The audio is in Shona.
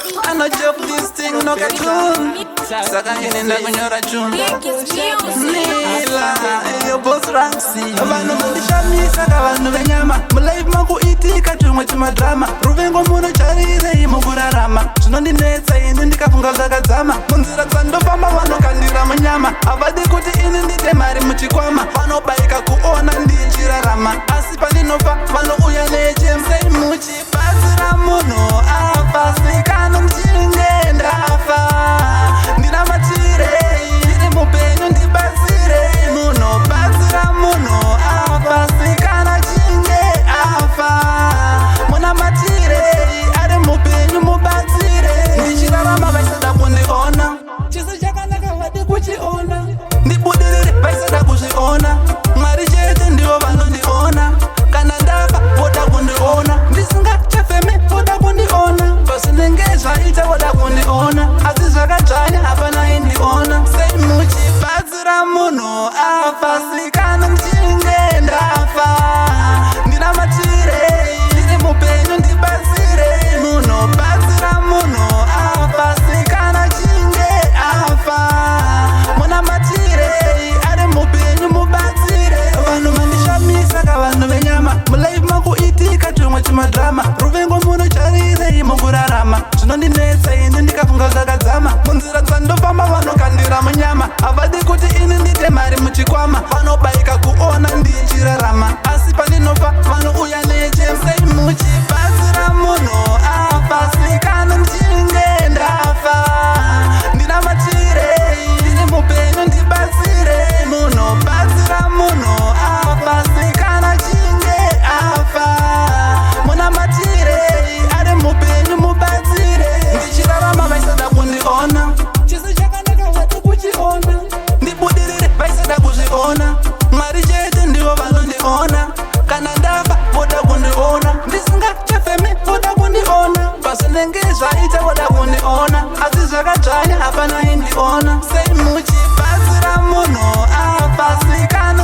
I know job this thing no cartoon. Saka inenda kunyora chun. Nila, yo boss Ramsey. Abantu mandishamisa kabantu benyama. Mulife makuitika tumwe timadrama. Ruvengo muno charire mukurarama. Zvinondinetsa ini ndikafunga zvakadzama. Munzira dzandofamba vanokandira munyama. Havadi kuti ini ndite mari muchikwama. Vanobayika kuona ndichirarama. Asi pandinofa vanouya nechemsei muchibatsira munhu afa. Sikana mchinge ndafa. Ndina matirei ndiri mupenyu ndibatsirei. Munobatsira munhu afa. Sikana chinge afa. Muna matirei ari mupenyu mubatsirei. Ndichirarama vaisada kundiona. Chiso chakanaka vadi kuchiona. Ndibudirire vaisada kuzviona. Mwari chete ndivo vanondiona. Kana ndafa voda kundiona. Ndisingachafeme voda kundiona. Pasinenge zvaita voda kundiona. Asi zvakadzvanya hapana indiona. Sei muchibatsira munhu afa. Sikana mchinge ndafa. Ndina matirei ndiri mupenyu ndibatsirei. Munobatsira munhu afa. Sikana chinge afa. Muna matirei ari mupenyu mubatsirei. Vanhu mandishamisa kavanhu venyama. Mulife makuitika tumwe timadrama. Ruvengo muno charirei mukurarama. Zvinondinetsa ini ndikafunga zvakadzama. Munzira dzandofamba vanokandira munyama. Havadi kuti ini ndite mari muchikwama. Vanobayika kuona ndichirarama. Asi pandinofa vanouya nechemsei muchibatsira munhu afa. Sikana mchinge ndafa. Ndina matirei ndiri mupenyu ndibatsirei. Munobatsira munhu afa. Sikana chinge afa. Muna matirei ari mupenyu mubatsirei. Ndichirarama vaisada kundiona. Chiso chakanaka vadi kuchiona. Ndibudirire vaisada kuzviona. Mwari chete ndivo vanondiona. Kana ndafa voda kundiona. Ndisingachafeme voda kundiona. Pasinenge zvaita voda kundiona. Asi zvakadzvanya hapana indiona. Sei muchibatsira munhu afa. Sikana